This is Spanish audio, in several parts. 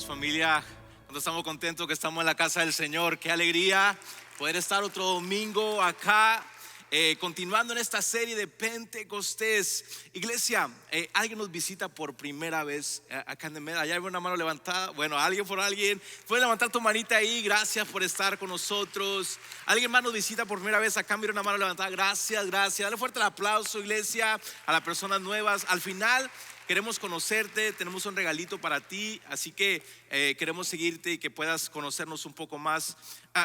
familia, cuando estamos contentos que estamos en la casa del Señor. Qué alegría poder estar otro domingo acá, continuando en esta serie de Pentecostés. Iglesia, alguien nos visita por primera vez acá en Medellín. Allá hay una mano levantada. Bueno, alguien. Puedes levantar tu manita ahí. Gracias por estar con nosotros. Alguien más nos visita por primera vez acá. Mira una mano levantada. Gracias. Dale fuerte el aplauso, iglesia, a las personas nuevas. Al final queremos conocerte, tenemos un regalito para ti, así que queremos seguirte y que puedas conocernos un poco más.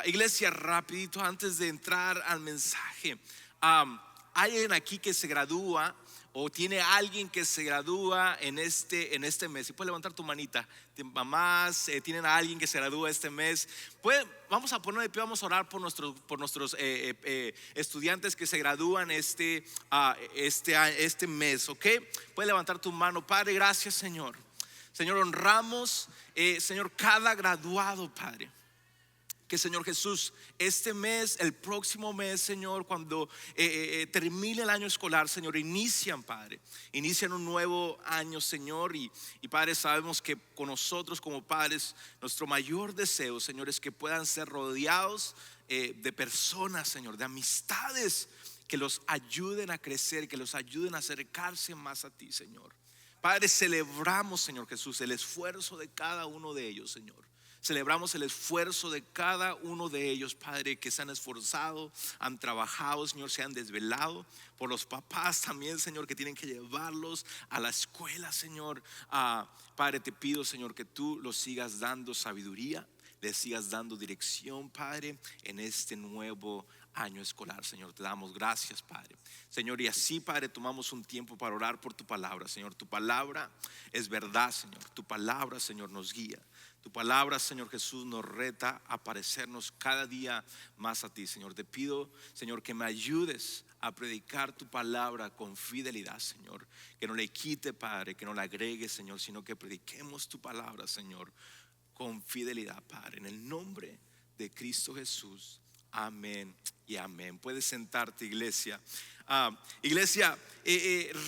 Iglesia, rapidito antes de entrar al mensaje, ¿hay alguien aquí que se gradúa o tiene alguien que se gradúa en este mes? Si puedes levantar tu manita. Mamás, tienen a alguien que se gradúa este mes. Vamos a poner de pie, vamos a orar por nuestros estudiantes que se gradúan este mes, ¿ok? Puedes levantar tu mano. Padre, gracias, Señor. Señor, honramos, Señor, cada graduado, Padre. Que, Señor Jesús, este mes, el próximo mes, Señor, cuando termine el año escolar, Señor, inician un nuevo año, Señor, y Padre, sabemos que con nosotros como padres, nuestro mayor deseo, Señor, es que puedan ser rodeados de personas, Señor, de amistades que los ayuden a crecer, que los ayuden a acercarse más a ti, Señor. Padre, celebramos, Señor Jesús, el esfuerzo de cada uno de ellos, Señor. Celebramos el esfuerzo de cada uno de ellos, Padre, que se han esforzado, han trabajado, Señor, se han desvelado. Por los papás también, Señor, que tienen que llevarlos a la escuela, Señor. Padre, te pido, Señor, que tú los sigas dando sabiduría, les sigas dando dirección, Padre, en este nuevo año escolar, Señor. Te damos gracias, Padre. Señor, y así, Padre, tomamos un tiempo para orar por tu palabra, Señor. Tu palabra es verdad, Señor. Tu palabra, Señor, nos guía. Tu palabra, Señor Jesús, nos reta a parecernos cada día más a ti, Señor. Te pido, Señor, que me ayudes a predicar tu palabra con fidelidad, Señor. Que no le quite, Padre, que no le agregue, Señor, sino que prediquemos tu palabra, Señor, con fidelidad, Padre. En el nombre de Cristo Jesús. Amén y amén. Puedes sentarte, iglesia. Iglesia,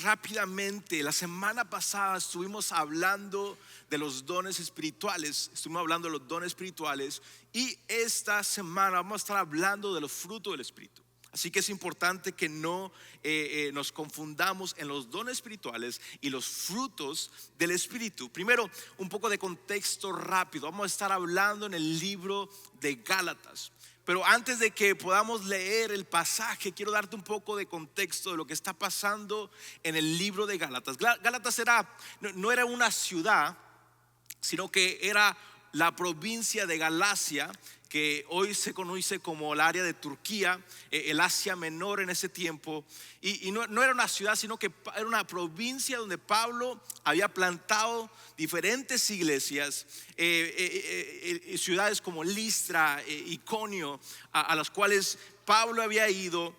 rápidamente, la semana pasada estuvimos hablando de los dones espirituales. Y esta semana vamos a estar hablando de los frutos del Espíritu. Así que es importante que no nos confundamos en los dones espirituales y los frutos del Espíritu. Primero, un poco de contexto rápido. Vamos a estar hablando en el libro de Gálatas. Pero antes de que podamos leer el pasaje, quiero darte un poco de contexto de lo que está pasando en el libro de Gálatas. Gálatas no era una ciudad, sino que era la provincia de Galacia, que hoy se conoce como el área de Turquía, el Asia Menor en ese tiempo. Y no era una ciudad, sino que era una provincia donde Pablo había plantado diferentes iglesias, ciudades como Listra, Iconio, a las cuales Pablo había ido.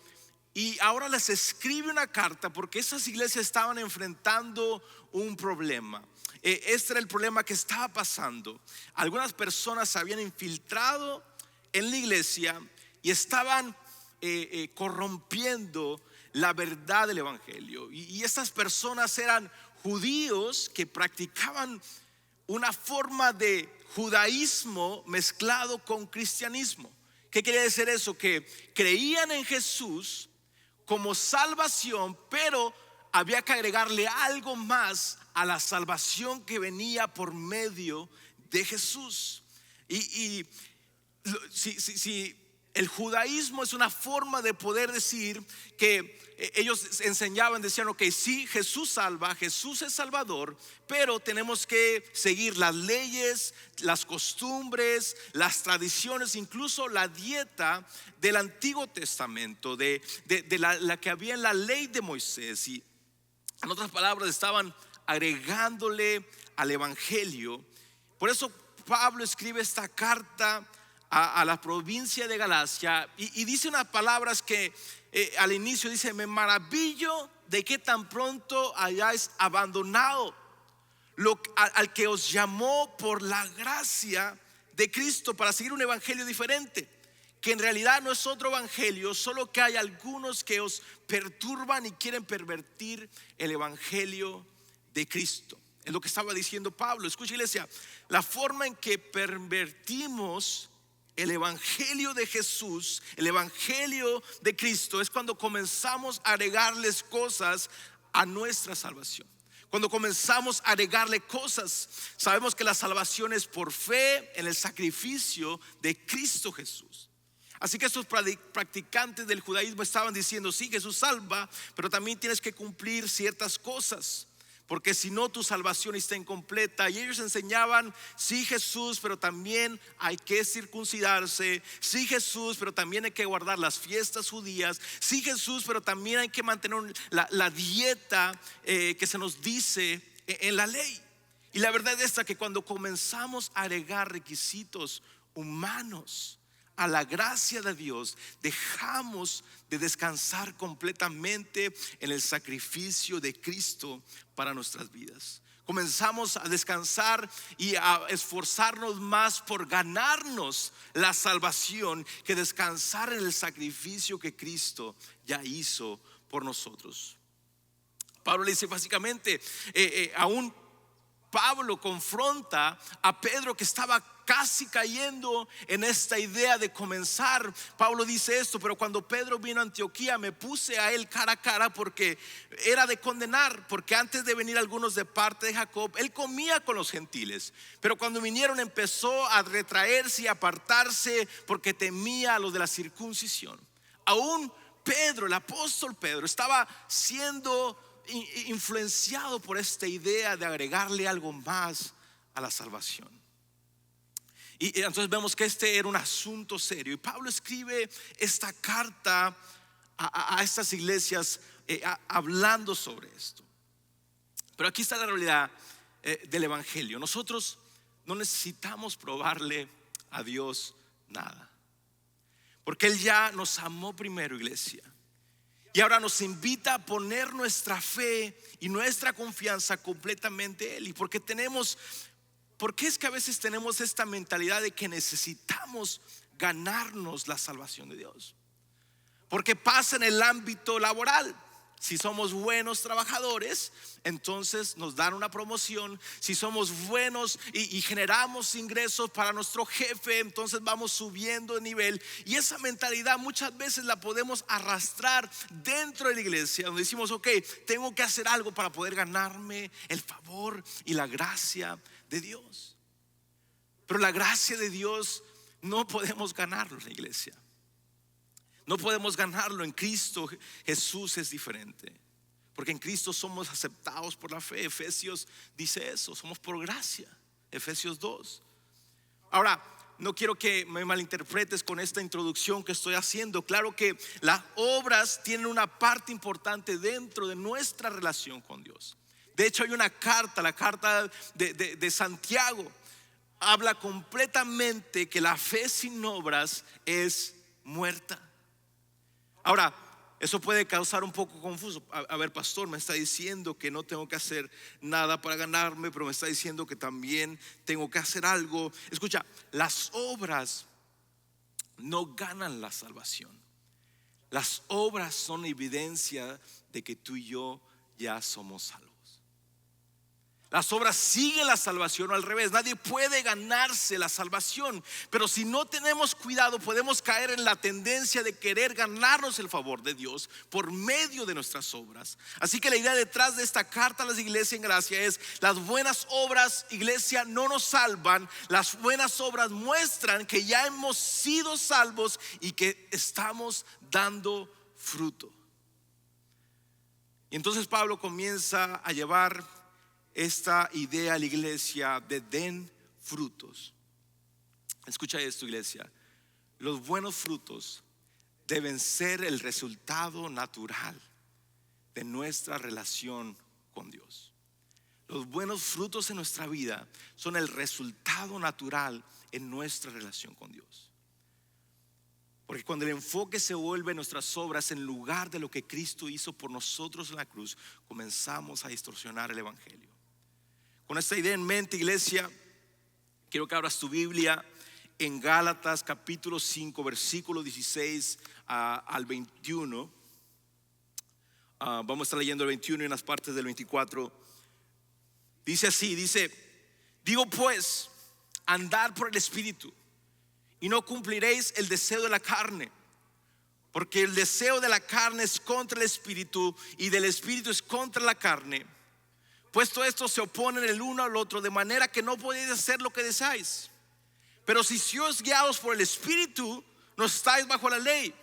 Y ahora les escribe una carta porque esas iglesias estaban enfrentando un problema. Este era el problema que estaba pasando. Algunas personas se habían infiltrado en la iglesia y estaban corrompiendo la verdad del evangelio. Y estas personas eran judíos que practicaban una forma de judaísmo mezclado con cristianismo. ¿Qué quería decir eso? Que creían en Jesús como salvación, pero había que agregarle algo más a la salvación que venía por medio de Jesús. Y si el judaísmo es una forma de poder decir que ellos enseñaban, decían, ok, sí, Jesús salva, Jesús es salvador, pero tenemos que seguir las leyes, las costumbres, las tradiciones, incluso la dieta del Antiguo Testamento, de la que había en la ley de Moisés. Y en otras palabras, estaban agregándole al evangelio. Por eso Pablo escribe esta carta a la provincia de Galacia y dice unas palabras que al inicio dice: me maravillo de que tan pronto hayáis abandonado al que os llamó por la gracia de Cristo para seguir un evangelio diferente, que en realidad no es otro evangelio, solo que hay algunos que os perturban y quieren pervertir el evangelio de Cristo. Es lo que estaba diciendo Pablo. Escucha, iglesia, la forma en que pervertimos el evangelio de Jesús, el evangelio de Cristo, es cuando comenzamos a agregarles cosas a nuestra salvación. Cuando comenzamos a agregarle cosas. Sabemos que la salvación es por fe en el sacrificio de Cristo Jesús. Así que estos practicantes del judaísmo estaban diciendo: sí, Jesús salva, pero también tienes que cumplir ciertas cosas, porque si no, tu salvación está incompleta. Y ellos enseñaban: sí, Jesús, pero también hay que circuncidarse. Sí, Jesús, pero también hay que guardar las fiestas judías. Sí, Jesús, pero también hay que mantener la dieta que se nos dice en la ley. Y la verdad es esta, que cuando comenzamos a agregar requisitos humanos a la gracia de Dios, dejamos de descansar completamente en el sacrificio de Cristo para nuestras vidas. Comenzamos a descansar y a esforzarnos más por ganarnos la salvación que descansar en el sacrificio que Cristo ya hizo por nosotros. Pablo le dice básicamente, aún Pablo confronta a Pedro, que estaba casi cayendo en esta idea de comenzar. Pablo dice esto: pero cuando Pedro vino a Antioquía, me puse a él cara a cara, porque era de condenar, porque antes de venir algunos de parte de Jacob, él comía con los gentiles, pero cuando vinieron empezó a retraerse y apartarse, porque temía a los de la circuncisión. Aún Pedro, el apóstol Pedro, estaba siendo influenciado por esta idea de agregarle algo más a la salvación. Y entonces vemos que este era un asunto serio, y Pablo escribe esta carta a estas iglesias hablando sobre esto. Pero aquí está la realidad del evangelio. Nosotros no necesitamos probarle a Dios nada, porque Él ya nos amó primero, iglesia. Y ahora nos invita a poner nuestra fe y nuestra confianza completamente en Él. ¿Y por qué es que a veces tenemos esta mentalidad de que necesitamos ganarnos la salvación de Dios? Porque pasa en el ámbito laboral. Si somos buenos trabajadores, entonces nos dan una promoción. Si somos buenos y generamos ingresos para nuestro jefe, entonces vamos subiendo de nivel. Y esa mentalidad muchas veces la podemos arrastrar dentro de la iglesia, donde decimos: ok, tengo que hacer algo para poder ganarme el favor y la gracia de Dios. Pero la gracia de Dios no podemos ganarlo en la iglesia. No podemos ganarlo. En Cristo Jesús es diferente, porque en Cristo somos aceptados por la fe. Efesios dice eso: somos por gracia. Efesios 2. Ahora, no quiero que me malinterpretes con esta introducción que estoy haciendo. Claro que las obras tienen una parte importante dentro de nuestra relación con Dios. De hecho, hay una carta, la carta de Santiago, habla completamente que la fe sin obras es muerta. Ahora, eso puede causar un poco confuso. A ver, pastor, me está diciendo que no tengo que hacer nada para ganarme, pero me está diciendo que también tengo que hacer algo. Escucha, las obras no ganan la salvación. Las obras son evidencia de que tú y yo ya somos salvos. Las obras siguen la salvación, o al revés. Nadie puede ganarse la salvación, pero si no tenemos cuidado podemos caer en la tendencia de querer ganarnos el favor de Dios por medio de nuestras obras. Así que la idea detrás de esta carta a las iglesias en gracia es: las buenas obras, iglesia, no nos salvan. Las buenas obras muestran que ya hemos sido salvos y que estamos dando fruto. Y entonces Pablo comienza a llevar esta idea a la iglesia de den frutos. Escucha esto, iglesia: los buenos frutos deben ser el resultado natural de nuestra relación con Dios. Los buenos frutos en nuestra vida son el resultado natural en nuestra relación con Dios. Porque cuando el enfoque se vuelve en nuestras obras en lugar de lo que Cristo hizo por nosotros en la cruz, comenzamos a distorsionar el evangelio. Con esta idea en mente, iglesia, quiero que abras tu Biblia en Gálatas capítulo 5, versículo 16 al 21. Vamos a estar leyendo el 21 y unas partes del 24. Dice así, digo pues, andad por el Espíritu y no cumpliréis el deseo de la carne, porque el deseo de la carne es contra el Espíritu y del Espíritu es contra la carne. Puesto estos se oponen el uno al otro, de manera que no podéis hacer lo que deseáis. Pero si sois guiados por el Espíritu, no estáis bajo la ley.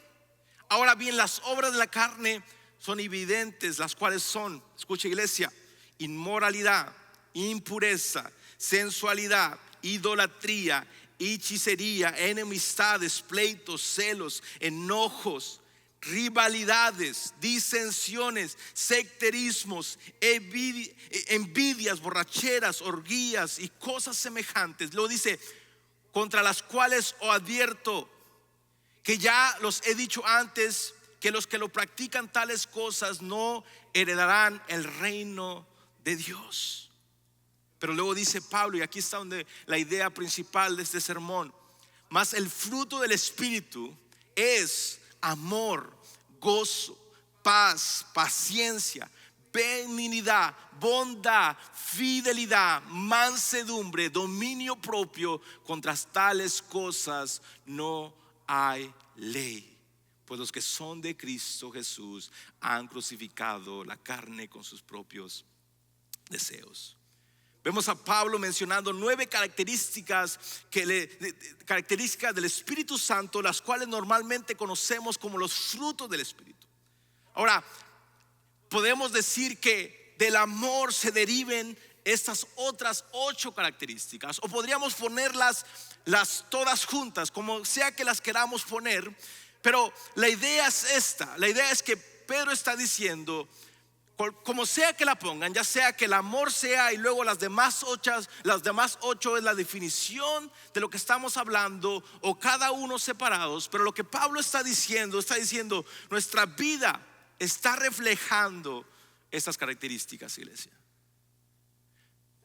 Ahora bien, las obras de la carne son evidentes, las cuales son, escucha iglesia, inmoralidad, impureza, sensualidad, idolatría, hechicería, enemistades, pleitos, celos, enojos, rivalidades, disensiones, secterismos, envidias, borracheras, orgías y cosas semejantes. Luego dice, contra las cuales os advierto, que ya los he dicho antes, que los que lo practican tales cosas no heredarán el reino de Dios. Pero luego dice Pablo, y aquí está donde la idea principal de este sermón: mas el fruto del Espíritu es amor, gozo, paz, paciencia, benignidad, bondad, fidelidad, mansedumbre, dominio propio. Contra tales cosas no hay ley. Pues los que son de Cristo Jesús han crucificado la carne con sus propios deseos. Vemos a Pablo mencionando 9 características características del Espíritu Santo, las cuales normalmente conocemos como los frutos del Espíritu. Ahora, podemos decir que del amor se deriven estas otras 8 características, o podríamos ponerlas todas juntas, como sea que las queramos poner. Pero la idea es esta: la idea es que Pedro está diciendo, como sea que la pongan, ya sea que el amor sea y luego las demás 8 es la definición de lo que estamos hablando, o cada uno separados. Pero lo que Pablo está diciendo, nuestra vida está reflejando estas características, iglesia.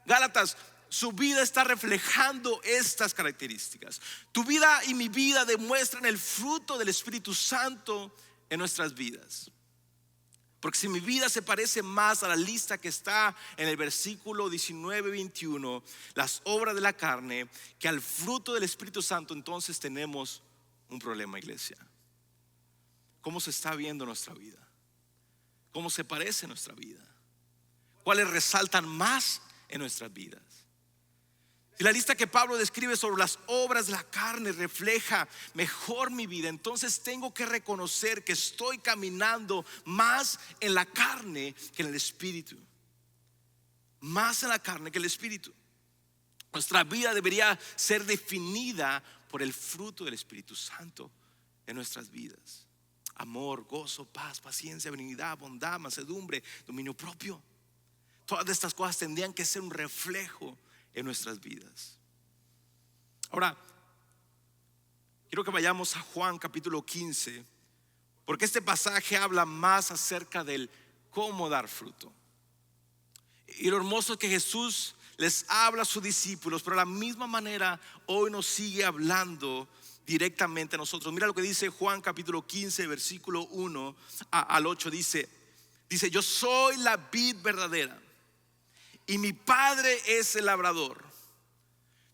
Gálatas, su vida está reflejando estas características. Tu vida y mi vida demuestran el fruto del Espíritu Santo en nuestras vidas. Porque si mi vida se parece más a la lista que está en el versículo 19-21, las obras de la carne, que al fruto del Espíritu Santo, entonces tenemos un problema, iglesia. ¿Cómo se está viendo nuestra vida? ¿Cómo se parece nuestra vida? ¿Cuáles resaltan más en nuestras vidas? Si la lista que Pablo describe sobre las obras de la carne refleja mejor mi vida, entonces tengo que reconocer que estoy caminando más en la carne que en el Espíritu. Más en la carne que en el Espíritu. Nuestra vida debería ser definida por el fruto del Espíritu Santo en nuestras vidas: amor, gozo, paz, paciencia, benignidad, bondad, mansedumbre, dominio propio. Todas estas cosas tendrían que ser un reflejo en nuestras vidas. Ahora, quiero que vayamos a Juan capítulo 15, porque este pasaje habla más acerca del cómo dar fruto. Y lo hermoso es que Jesús les habla a sus discípulos, pero de la misma manera hoy nos sigue hablando directamente a nosotros. Mira lo que dice Juan capítulo 15, versículo 1 al 8. Dice: yo soy la vid verdadera y mi Padre es el labrador.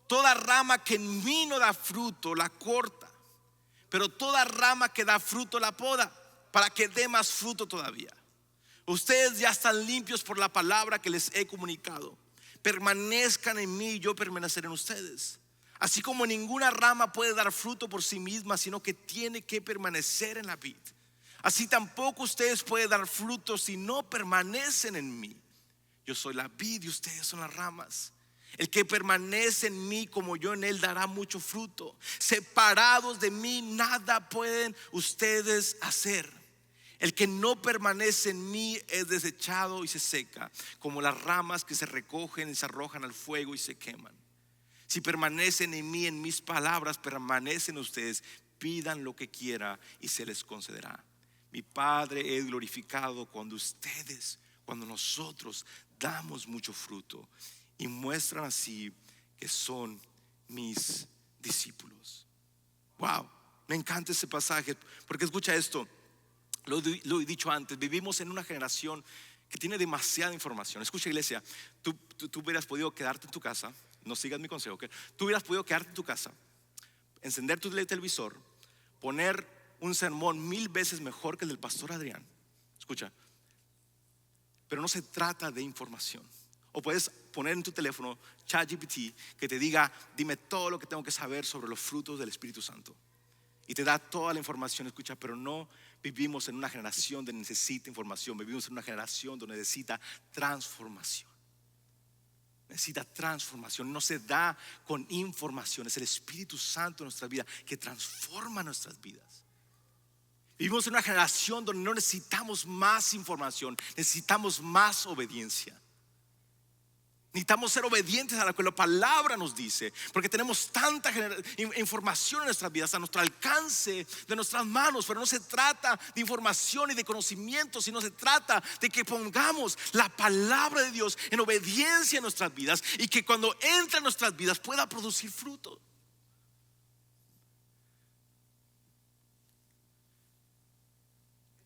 Toda rama que en mí no da fruto la corta, pero toda rama que da fruto la poda, para que dé más fruto todavía. Ustedes ya están limpios por la palabra que les he comunicado. Permanezcan en mí y yo permaneceré en ustedes. Así como ninguna rama puede dar fruto por sí misma, sino que tiene que permanecer en la vid, así tampoco ustedes pueden dar fruto si no permanecen en mí. Yo soy la vid y ustedes son las ramas. El que permanece en mí como yo en él dará mucho fruto. Separados de mí nada pueden ustedes hacer. El que no permanece en mí es desechado y se seca, como las ramas que se recogen y se arrojan al fuego y se queman. Si permanecen en mí, en mis palabras permanecen ustedes, pidan lo que quiera y se les concederá. Mi Padre es glorificado cuando nosotros damos mucho fruto y muestran así que son mis discípulos. Wow, me encanta ese pasaje, porque escucha esto. Lo he dicho antes, vivimos en una generación que tiene demasiada información. Escucha, iglesia, tú hubieras podido quedarte en tu casa, no sigas mi consejo, ¿ok? Tú hubieras podido quedarte en tu casa, encender tu televisor, poner un sermón 1000 veces mejor que el del pastor Adrián. Escucha, pero no se trata de información. O puedes poner en tu teléfono ChatGPT que te diga, dime todo lo que tengo que saber sobre los frutos del Espíritu Santo. Y te da toda la información. Escucha, pero no vivimos en una generación donde necesita información. Vivimos en una generación donde necesita transformación. Necesita transformación. No se da con información. Es el Espíritu Santo en nuestra vida que transforma nuestras vidas. Vivimos en una generación donde no necesitamos más información. Necesitamos más obediencia. Necesitamos ser obedientes a lo que la palabra nos dice, porque tenemos tanta información en nuestras vidas a nuestro alcance de nuestras manos. Pero no se trata de información y de conocimiento, sino se trata de que pongamos la palabra de Dios en obediencia en nuestras vidas, y que cuando entre en nuestras vidas pueda producir fruto.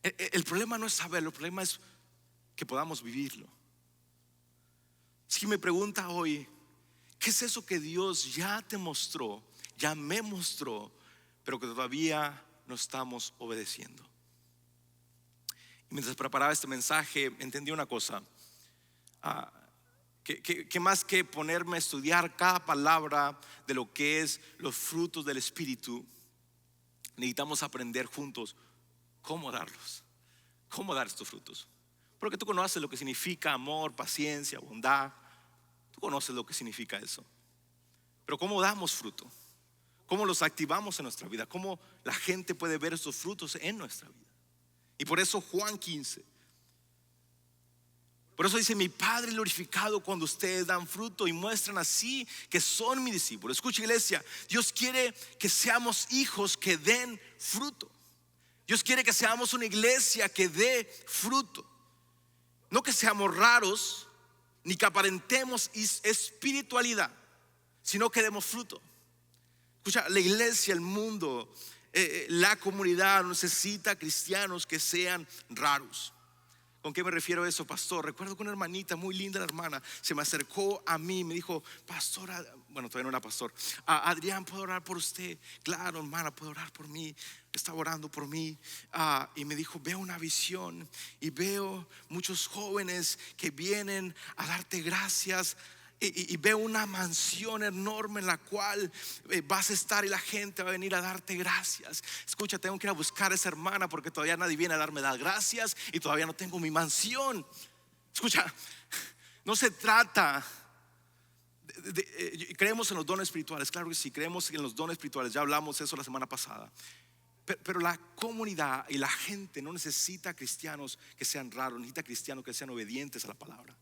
El problema no es saberlo, el problema es que podamos vivirlo. Si me pregunta hoy, ¿qué es eso que Dios ya te mostró, ya me mostró, pero que todavía no estamos obedeciendo? Y mientras preparaba este mensaje, entendí una cosa, que más que ponerme a estudiar cada palabra de lo que es los frutos del Espíritu, necesitamos aprender juntos cómo darlos, cómo dar estos frutos. Porque tú conoces lo que significa amor, paciencia, bondad. Tú conoces lo que significa eso. Pero ¿cómo damos fruto? ¿Cómo los activamos en nuestra vida? ¿Cómo la gente puede ver esos frutos en nuestra vida? Y por eso Juan 15. Por eso dice: mi Padre glorificado cuando ustedes dan fruto y muestran así que son mis discípulos. Escucha, iglesia, Dios quiere que seamos hijos que den fruto. Dios quiere que seamos una iglesia que dé fruto. No que seamos raros, ni que aparentemos espiritualidad, sino que demos fruto. Escucha, la iglesia, el mundo, la comunidad necesita cristianos que sean raros. ¿Con qué me refiero a eso, pastor? Recuerdo que una hermanita, muy linda la hermana, se me acercó a mí y me dijo: pastor, bueno, todavía no era pastor, Adrián, ¿puedo orar por usted? Claro, hermana, puedo orar por mí. Estaba orando por mí, y me dijo: veo una visión y veo muchos jóvenes que vienen a darte gracias. Y veo una mansión enorme en la cual vas a estar y la gente va a venir a darte gracias. Escucha, tengo que ir a buscar a esa hermana porque todavía nadie viene a darme las gracias y todavía no tengo mi mansión. Escucha, no se trata creemos en los dones espirituales, claro que sí, creemos en los dones espirituales, ya hablamos de eso la semana pasada. Pero la comunidad y la gente no necesita cristianos que sean raros, necesita cristianos que sean obedientes a la palabra.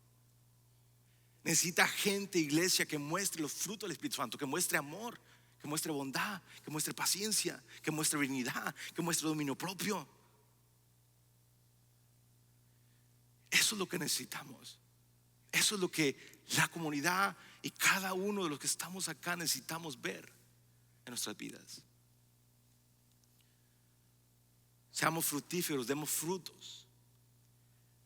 Necesita gente, iglesia, que muestre los frutos del Espíritu Santo, que muestre amor, que muestre bondad, que muestre paciencia, que muestre benignidad, que muestre dominio propio. Eso es lo que necesitamos. Eso es lo que la comunidad y cada uno de los que estamos acá necesitamos ver en nuestras vidas. Seamos fructíferos, demos frutos.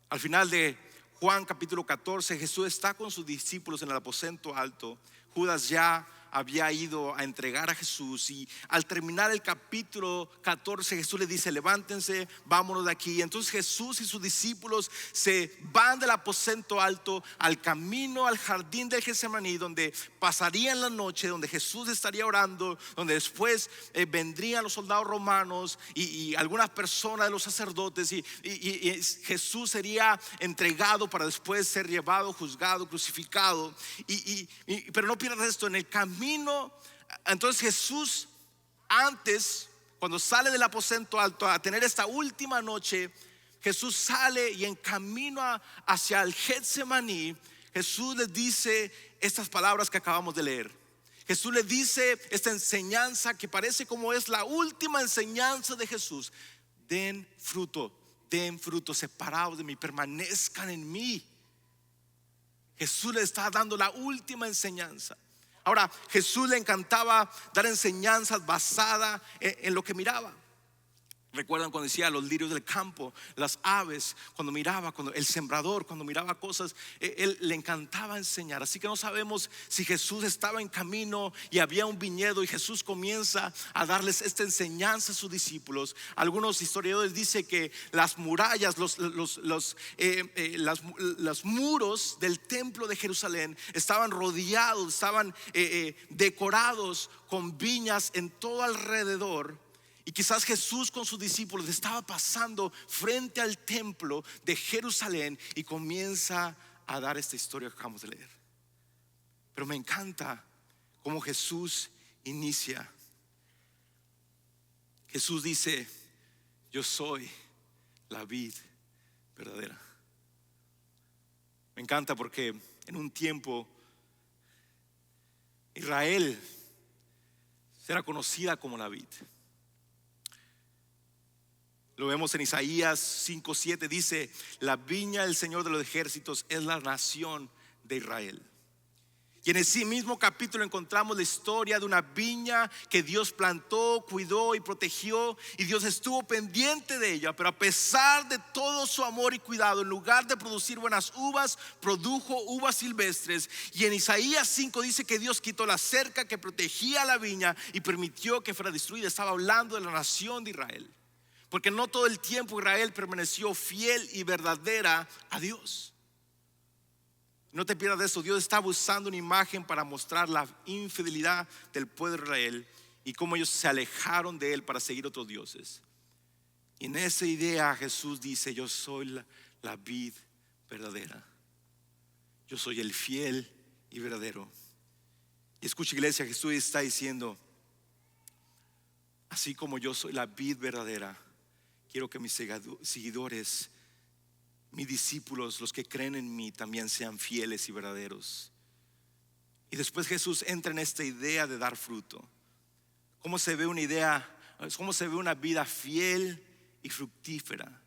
Al final de Juan capítulo 14, Jesús está con sus discípulos en el aposento alto. Judas ya había ido a entregar a Jesús, y al terminar el capítulo 14 Jesús les dice: levántense, vámonos de aquí. Entonces Jesús y sus discípulos se van del aposento alto al camino al jardín del Getsemaní, donde pasarían la noche, donde Jesús estaría orando, donde después vendrían los soldados romanos y algunas personas de los sacerdotes, y Jesús sería entregado para después ser llevado, juzgado, crucificado. Pero no pierdas esto, en el camino. Entonces Jesús, antes, cuando sale del aposento alto a tener esta última noche, Jesús sale y en camino hacia el Getsemaní, Jesús les dice estas palabras que acabamos de leer. Jesús les dice esta enseñanza que parece como es la última enseñanza de Jesús: den fruto, separados de mí, permanezcan en mí. Jesús les está dando la última enseñanza. Ahora, Jesús le encantaba dar enseñanzas basadas en lo que miraba. Recuerdan cuando decía los lirios del campo, las aves, cuando miraba, cuando el sembrador, cuando miraba cosas, él le encantaba enseñar. Así que no sabemos si Jesús estaba en camino y había un viñedo y Jesús comienza a darles esta enseñanza a sus discípulos. Algunos historiadores dicen que las murallas, los muros del templo de Jerusalén estaban rodeados, estaban decorados con viñas en todo alrededor. Y quizás Jesús con sus discípulos estaba pasando frente al templo de Jerusalén y comienza a dar esta historia que acabamos de leer. Pero me encanta cómo Jesús inicia. Jesús dice: yo soy la vid verdadera. Me encanta porque en un tiempo Israel será conocida como la vid. Lo vemos en Isaías 5:7, dice: la viña del Señor de los ejércitos es la nación de Israel. Y en ese mismo capítulo encontramos la historia de una viña que Dios plantó, cuidó y protegió, y Dios estuvo pendiente de ella. Pero a pesar de todo su amor y cuidado, en lugar de producir buenas uvas, produjo uvas silvestres. Y en Isaías 5 dice que Dios quitó la cerca que protegía la viña y permitió que fuera destruida. Estaba hablando de la nación de Israel, porque no todo el tiempo Israel permaneció fiel y verdadera a Dios. No te pierdas de eso. Dios está usando una imagen para mostrar la infidelidad del pueblo de Israel y cómo ellos se alejaron de él para seguir otros dioses. Y en esa idea Jesús dice: yo soy la vid verdadera. Yo soy el fiel y verdadero. Y escucha, iglesia, Jesús está diciendo: así como yo soy la vid verdadera, quiero que mis seguidores, mis discípulos, los que creen en mí, también sean fieles y verdaderos. Y después Jesús entra en esta idea de dar fruto. ¿Cómo se ve una idea? ¿Cómo se ve una vida fiel y fructífera?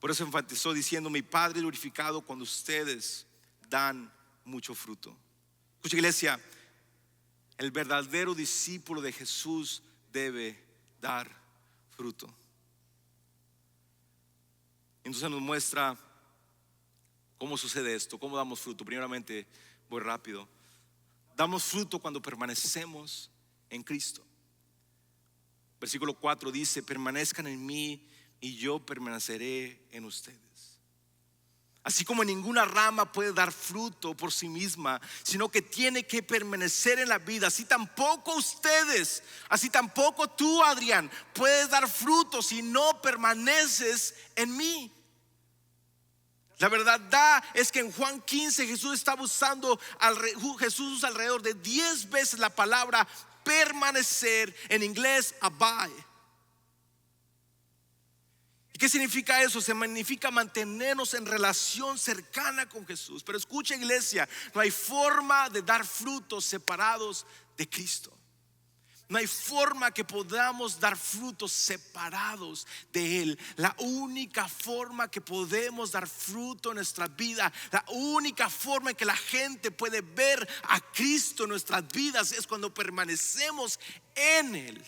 Por eso enfatizó diciendo: mi Padre es glorificado cuando ustedes dan mucho fruto. Escucha, iglesia, el verdadero discípulo de Jesús debe dar fruto. Entonces nos muestra cómo sucede esto, cómo damos fruto. Primeramente, voy rápido. Damos fruto cuando permanecemos en Cristo. Versículo 4 dice: permanezcan en mí y yo permaneceré en ustedes. Así como ninguna rama puede dar fruto por sí misma, sino que tiene que permanecer en la vida, así tampoco ustedes, así tampoco tú, Adrián, puedes dar fruto si no permaneces en mí. La verdad es que en Juan 15 Jesús estaba usando alrededor de 10 veces la palabra permanecer, en inglés abide. ¿Qué significa eso? Significa mantenernos en relación cercana con Jesús. Pero escucha, iglesia, no hay forma de dar frutos separados de Cristo. No hay forma que podamos dar frutos separados de Él. La única forma que podemos dar fruto en nuestra vida, la única forma en que la gente puede ver a Cristo en nuestras vidas, es cuando permanecemos en Él.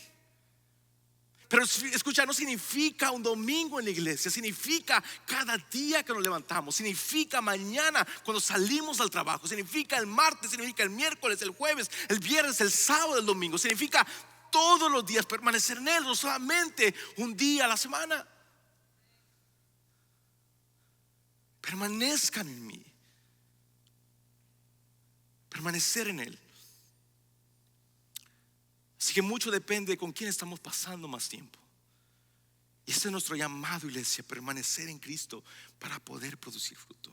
Pero escucha, no significa un domingo en la iglesia, significa cada día que nos levantamos, significa mañana cuando salimos al trabajo, significa el martes, significa el miércoles, el jueves, el viernes, el sábado, el domingo. Significa todos los días permanecer en Él, no solamente un día a la semana. Permanezcan en mí, permanecer en Él. Así que mucho depende de con quién estamos pasando más tiempo. Y ese es nuestro llamado, iglesia: permanecer en Cristo para poder producir fruto.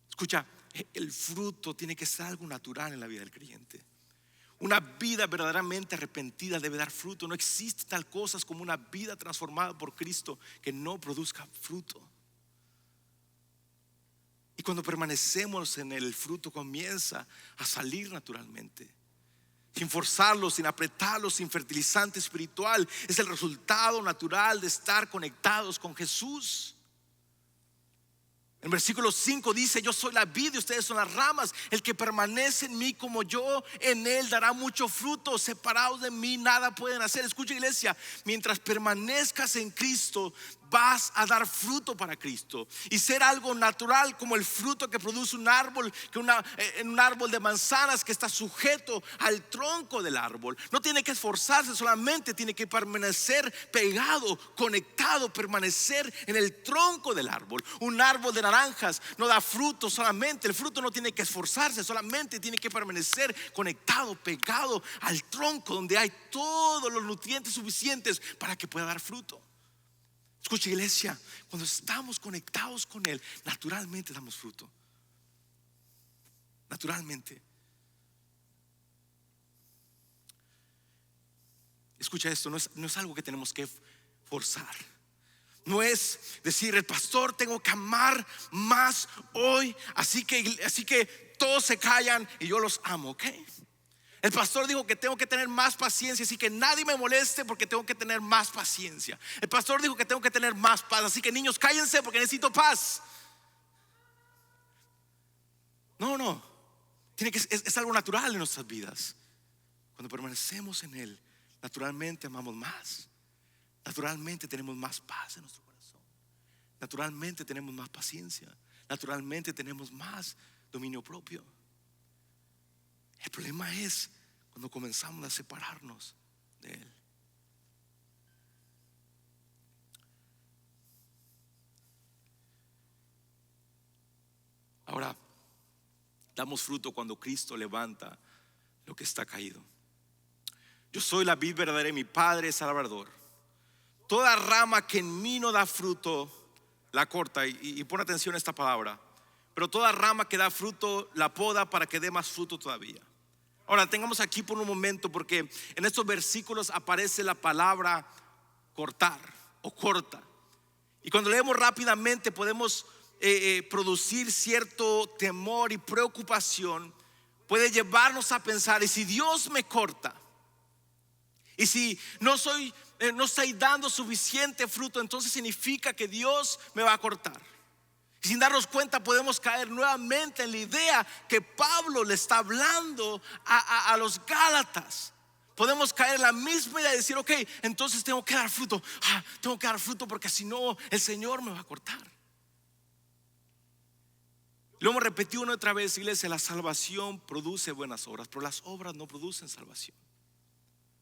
Escucha, el fruto tiene que ser algo natural en la vida del creyente. Una vida verdaderamente arrepentida debe dar fruto. No existe tal cosa como una vida transformada por Cristo que no produzca fruto. Y cuando permanecemos en el fruto comienza a salir naturalmente, sin forzarlo, sin apretarlo, sin fertilizante espiritual. Es el resultado natural de estar conectados con Jesús. En versículo 5 dice: yo soy la vid y ustedes son las ramas. El que permanece en mí como yo en él dará mucho fruto. Separados de mí nada pueden hacer. Escucha, iglesia, mientras permanezcas en Cristo vas a dar fruto para Cristo y ser algo natural, como el fruto que produce un árbol, un árbol de manzanas que está sujeto al tronco del árbol. No tiene que esforzarse, solamente tiene que permanecer pegado, conectado, permanecer en el tronco del árbol. Un árbol de naranjas no da fruto solamente, el fruto no tiene que esforzarse, solamente tiene que permanecer conectado, pegado al tronco, donde hay todos los nutrientes suficientes para que pueda dar fruto. Escucha, iglesia, cuando estamos conectados con Él, naturalmente damos fruto. Naturalmente. Escucha esto, no es algo que tenemos que forzar. No es decir: el pastor, tengo que amar más hoy, así que todos se callan y yo los amo, ¿ok? El pastor dijo que tengo que tener más paciencia, así que nadie me moleste porque tengo que tener más paciencia. El pastor dijo que tengo que tener más paz, así que niños, cállense porque necesito paz. No, es algo natural en nuestras vidas. Cuando permanecemos en Él, naturalmente amamos más. Naturalmente tenemos más paz en nuestro corazón. Naturalmente tenemos más paciencia. Naturalmente tenemos más dominio propio. El problema es cuando comenzamos a separarnos de Él. Ahora, damos fruto cuando Cristo levanta lo que está caído. Yo soy la vid verdadera y mi Padre es el labrador. Toda rama que en mí no da fruto la corta, y pon atención a esta palabra. Pero toda rama que da fruto la poda para que dé más fruto todavía. Ahora, tengamos aquí por un momento, porque en estos versículos aparece la palabra cortar o corta. Y cuando leemos rápidamente podemos producir cierto temor y preocupación. Puede llevarnos a pensar: ¿y si Dios me corta? Y si no estoy dando suficiente fruto, entonces significa que Dios me va a cortar. Y sin darnos cuenta podemos caer nuevamente en la idea que Pablo le está hablando a los Gálatas. Podemos caer en la misma idea de decir: ok, entonces tengo que dar fruto. Tengo que dar fruto porque si no el Señor me va a cortar. Lo hemos repetido una y otra vez, iglesia: la salvación produce buenas obras, pero las obras no producen salvación.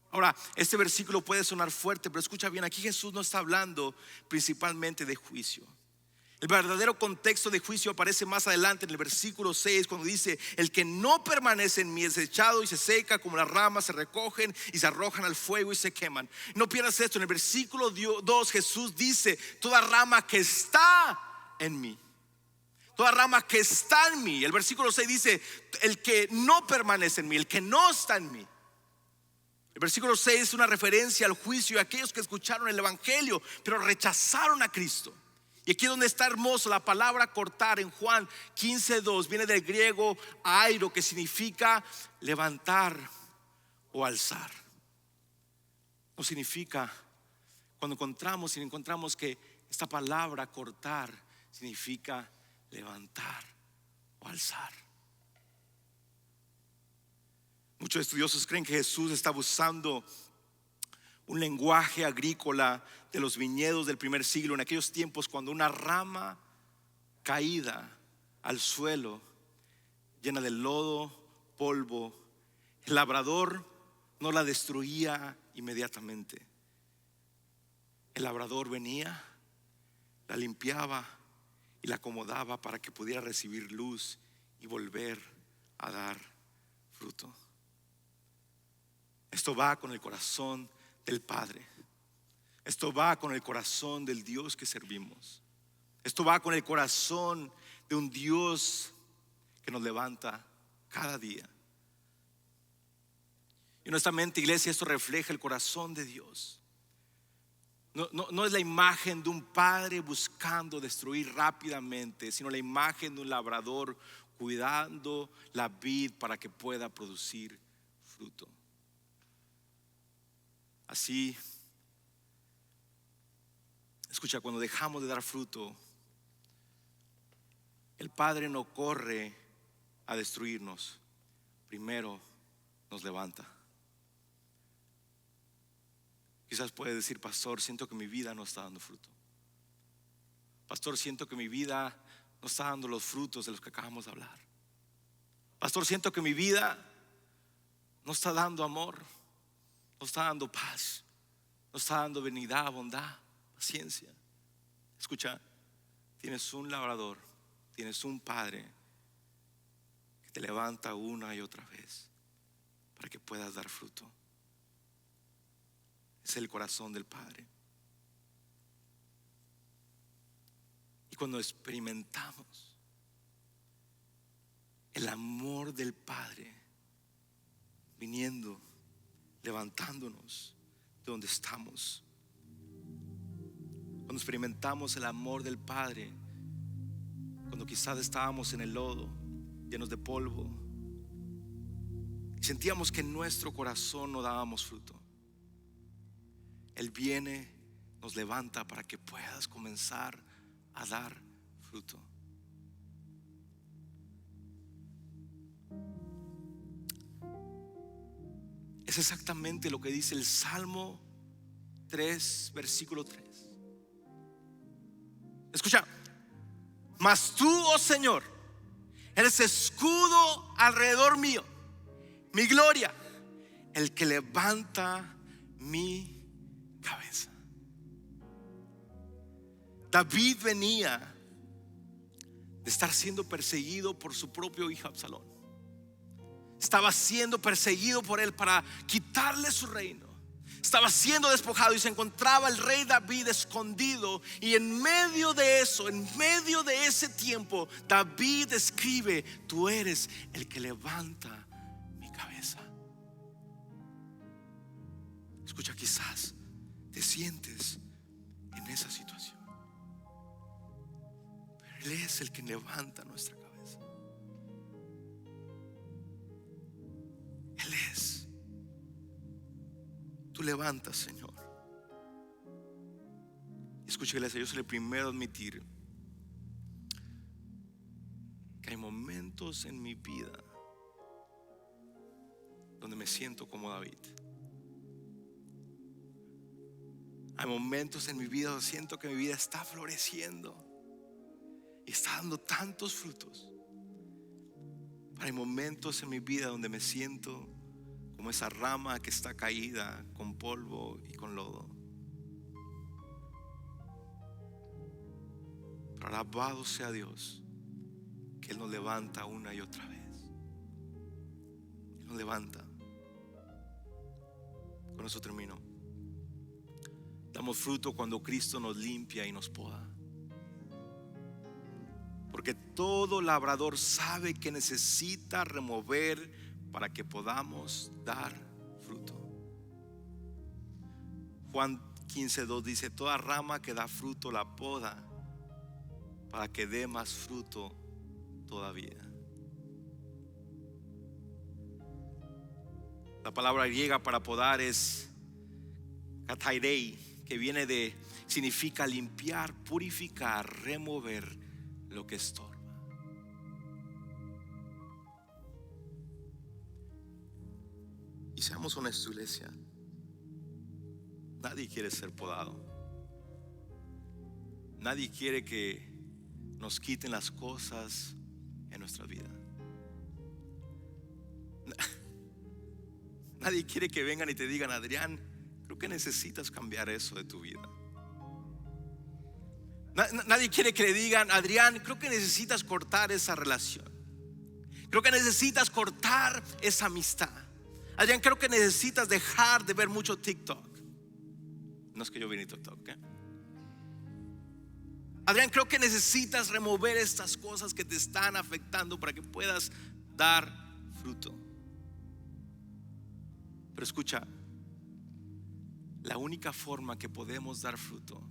Ahora, este versículo puede sonar fuerte, pero escucha bien, aquí Jesús no está hablando principalmente de juicio. El verdadero contexto de juicio aparece más adelante en el versículo 6, cuando dice: el que no permanece en mí es echado y se seca, como las ramas se recogen y se arrojan al fuego y se queman. No pierdas esto, en el versículo 2 Jesús dice: toda rama que está en mí. Toda rama que está en mí. El versículo 6 dice: el que no permanece en mí, el que no está en mí. El versículo 6 es una referencia al juicio de aquellos que escucharon el evangelio pero rechazaron a Cristo. Y aquí es donde está hermoso. La palabra cortar en Juan 15:2 viene del griego airo, que significa levantar o alzar. No significa, cuando encontramos que esta palabra cortar significa levantar o alzar. Muchos estudiosos creen que Jesús está usando un lenguaje agrícola de los viñedos del primer siglo, en aquellos tiempos cuando una rama caída al suelo, llena de lodo, polvo, el labrador no la destruía inmediatamente. El labrador venía, la limpiaba y la acomodaba para que pudiera recibir luz y volver a dar fruto. Esto va con el corazón del Padre. Esto va con el corazón del Dios que servimos. Esto va con el corazón de un Dios que nos levanta cada día. Y honestamente, iglesia, esto refleja el corazón de Dios. No es la imagen de un padre buscando destruir rápidamente, sino la imagen de un labrador cuidando la vid para que pueda producir fruto. Así, escucha, cuando dejamos de dar fruto, El Padre no corre a destruirnos, primero nos levanta. Quizás puede decir: pastor, siento que mi vida no está dando fruto. Pastor, siento que mi vida no está dando los frutos de los que acabamos de hablar. Pastor, siento que mi vida no está dando amor, no está dando paz, no está dando benignidad, bondad, paciencia. Escucha, tienes un labrador, tienes un padre que te levanta una y otra vez para que puedas dar fruto. Es el corazón del Padre. Y cuando experimentamos el amor del Padre viniendo, levantándonos de donde estamos, cuando experimentamos el amor del Padre, cuando quizás estábamos en el lodo, llenos de polvo, y sentíamos que en nuestro corazón no dábamos fruto, Él viene, nos levanta para que puedas comenzar a dar fruto. Es exactamente lo que dice el Salmo 3, versículo 3. Escucha: mas tú, oh Señor, eres escudo alrededor mío, mi gloria, el que levanta mi cabeza. David venía de estar siendo perseguido por su propio hijo Absalón. Estaba siendo perseguido por él para quitarle su reino. Estaba siendo despojado y se encontraba el rey David escondido. Y en medio de eso, en medio de ese tiempo, David escribe: tú eres el que levanta mi cabeza. Escucha, quizás te sientes en esa situación, pero Él es el que levanta nuestra cabeza. Él es. Tú levantas, Señor. Escucha, iglesia, yo soy el primero a admitir que hay momentos en mi vida donde me siento como David. Hay momentos en mi vida donde siento que mi vida está floreciendo y está dando tantos frutos. Pero hay momentos en mi vida donde me siento como esa rama que está caída con polvo y con lodo. Pero alabado sea Dios, que Él nos levanta una y otra vez. Él nos levanta. Con eso termino. Damos fruto cuando Cristo nos limpia y nos poda. Porque todo labrador sabe que necesita remover para que podamos dar fruto. Juan 15:2 dice: toda rama que da fruto la poda para que dé más fruto todavía. La palabra griega para podar es katairei, que significa limpiar, purificar, remover lo que estorba. Y seamos honestos, iglesia, nadie quiere ser podado. Nadie quiere que nos quiten las cosas en nuestra vida. Nadie quiere que vengan y te digan: Adrián, creo que necesitas cambiar eso de tu vida. Nadie quiere que le digan: Adrián, creo que necesitas cortar esa relación. Creo que necesitas cortar esa amistad. Adrián, creo que necesitas dejar de ver mucho TikTok. No es que yo vi TikTok, ¿eh? Adrián, creo que necesitas remover estas cosas que te están afectando para que puedas dar fruto. Pero escucha, la única forma que podemos dar fruto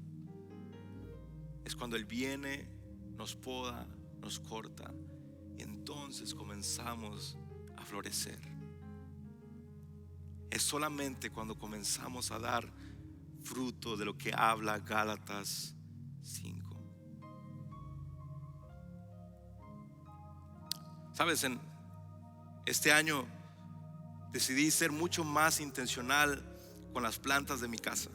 es cuando Él viene, nos poda, nos corta, y entonces comenzamos a florecer. Es solamente cuando comenzamos a dar fruto de lo que habla Gálatas 5. Sabes, en este año decidí ser mucho más intencional con las plantas de mi casa.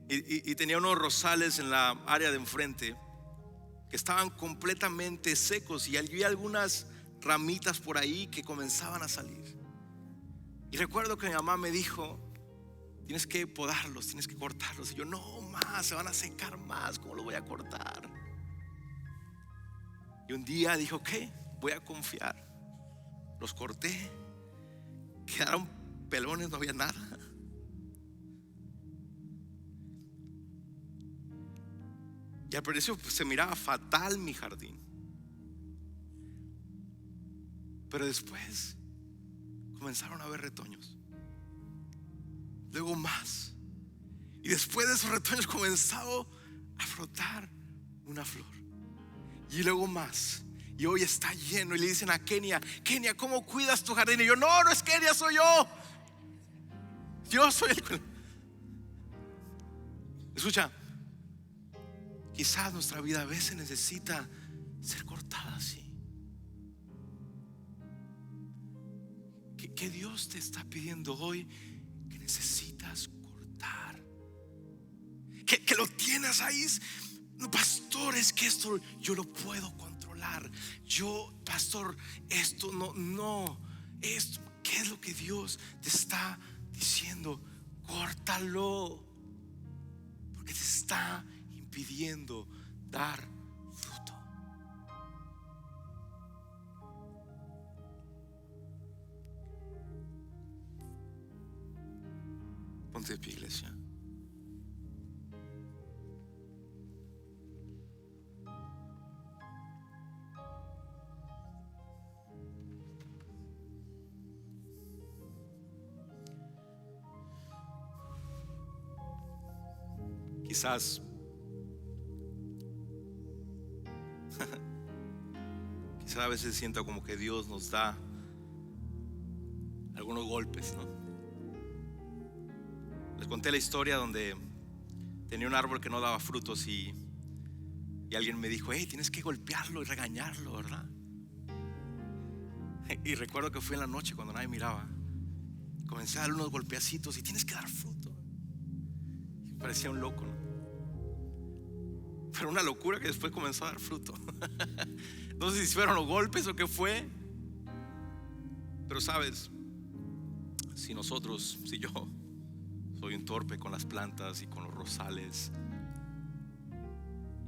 Y tenía unos rosales en la área de enfrente que estaban completamente secos, y había algunas ramitas por ahí que comenzaban a salir. Y recuerdo que mi mamá me dijo: tienes que podarlos, tienes que cortarlos. Y yo: no más, se van a secar más, ¿cómo lo voy a cortar? Y un día dije: ok, voy a confiar. Los corté, quedaron pelones, no había nada. Y al principio se miraba fatal mi jardín, pero después comenzaron a haber retoños, luego más, y después de esos retoños comenzó a brotar una flor, y luego más. Y hoy está lleno. Y le dicen a Kenia: Kenia, ¿cómo cuidas tu jardín? Y yo: no, no es Kenia, soy yo. Yo soy el... Escucha, quizás nuestra vida a veces necesita ser cortada así. Que Dios te está pidiendo hoy que necesitas cortar, que lo tienes ahí. No, pastor, es que esto yo lo puedo controlar. Yo, pastor, esto no. Esto, ¿qué es lo que Dios te está diciendo? Córtalo, porque te está impidiendo dar fruto. Ponte de pie, iglesia. Quizás a veces siento como que Dios nos da algunos golpes, ¿no? Les conté la historia donde tenía un árbol que no daba frutos, y alguien me dijo: hey, tienes que golpearlo y regañarlo, ¿verdad? Y recuerdo que fui en la noche cuando nadie miraba, comencé a darle unos golpeacitos: y tienes que dar fruto. Y parecía un loco, ¿no? Pero una locura que después comenzó a dar fruto. No sé si fueron los golpes o qué fue, pero sabes, si yo soy un torpe con las plantas y con los rosales,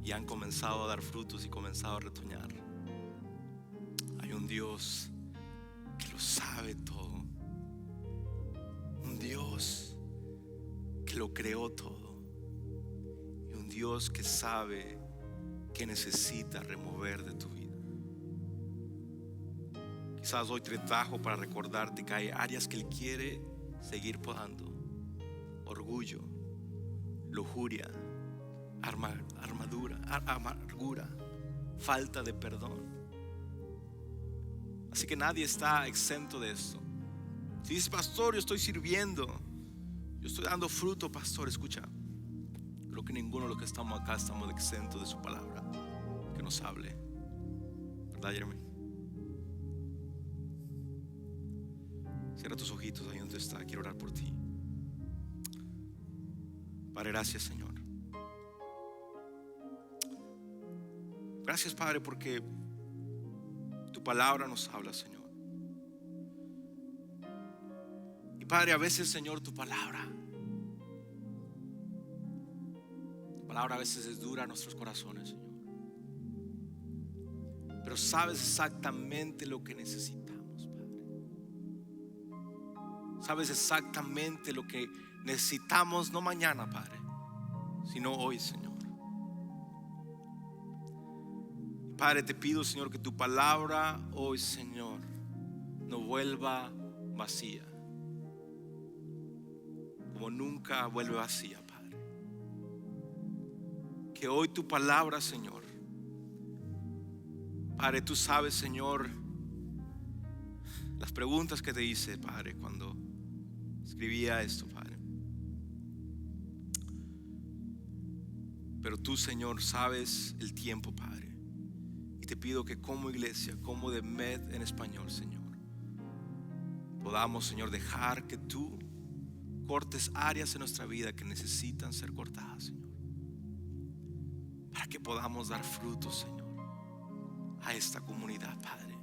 y han comenzado a dar frutos y comenzado a retoñar, hay un Dios que lo sabe todo, un Dios que lo creó todo, y un Dios que sabe que necesita remover de tu vida. Quizás hoy te trajo para recordarte que hay áreas que Él quiere seguir podando: orgullo, lujuria, amargura, falta de perdón. Así que nadie está exento de esto. Si dices: pastor, yo estoy sirviendo, yo estoy dando fruto, pastor, escucha, creo que ninguno de los que estamos acá estamos exentos de su palabra que nos hable, ¿verdad, Jeremy? Cierra tus ojitos ahí donde está. Quiero orar por ti. Padre, gracias, Señor. Gracias, Padre, porque tu palabra nos habla, Señor. Y Padre, a veces, Señor, tu palabra a veces es dura a nuestros corazones, Señor. Pero sabes exactamente lo que necesitamos, Padre. Sabes exactamente lo que necesitamos, no mañana, Padre, sino hoy, Señor. Padre, te pido, Señor, que tu palabra hoy, Señor, no vuelva vacía, como nunca vuelve vacía, Padre. Que hoy tu palabra, Señor, Padre, tú sabes, Señor, las preguntas que te hice, Padre, cuando escribía esto, Padre. Pero tú, Señor, sabes el tiempo, Padre. te pido que como iglesia, como de Med en español, Señor, podamos, Señor, dejar que tú cortes áreas en nuestra vida que necesitan ser cortadas, Señor, para que podamos dar frutos, Señor, a esta comunidad, Padre.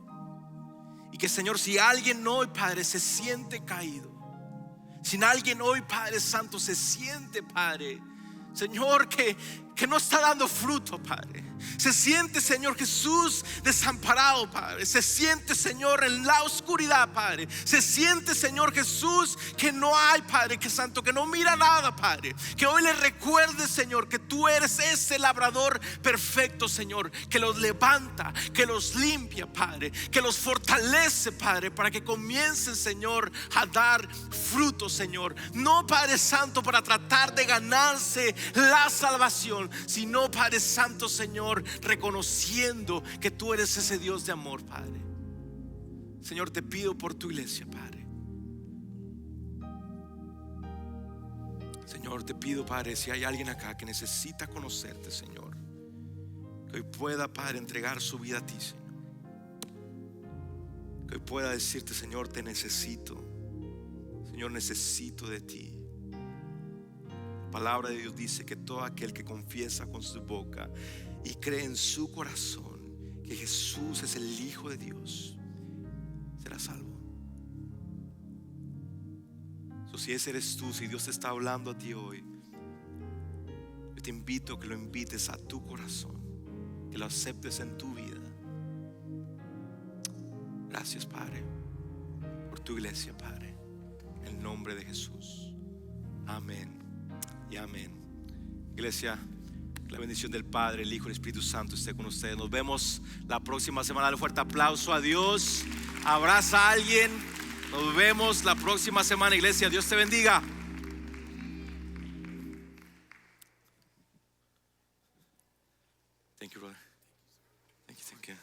Y que, Señor, si alguien hoy, Padre, se siente caído, si alguien hoy, Padre Santo, se siente, Padre, Señor, que no está dando fruto, Padre, se siente, Señor Jesús, desamparado, Padre, se siente, Señor, en la oscuridad, Padre, se siente, Señor Jesús, que no hay, Padre, que santo, que no mira nada, Padre, que hoy le recuerde, Señor, que tú eres ese labrador perfecto, Señor, que los levanta, que los limpia, Padre, que los fortalece, Padre, para que comiencen, Señor, a dar fruto, Señor, no, Padre Santo, para tratar de ganarse la salvación, sino, Padre Santo, Señor, reconociendo que tú eres ese Dios de amor, Padre. Señor, te pido por tu iglesia, Padre. Señor, te pido, Padre, si hay alguien acá que necesita conocerte, Señor, que hoy pueda, Padre, entregar su vida a ti, Señor, que hoy pueda decirte, Señor, te necesito, Señor, necesito de ti. La palabra de Dios dice que todo aquel que confiesa con su boca y cree en su corazón que Jesús es el Hijo de Dios, será salvo. Si ese eres tú, si Dios te está hablando a ti hoy, yo te invito a que lo invites a tu corazón, que lo aceptes en tu vida. Gracias, Padre, por tu iglesia, Padre, en el nombre de Jesús. Amén y amén. Iglesia, la bendición del Padre, el Hijo y el Espíritu Santo esté con ustedes. Nos vemos la próxima semana. Dale un fuerte aplauso a Dios. Abraza a alguien. Nos vemos la próxima semana, iglesia. Dios te bendiga. Thank you, brother. Thank you.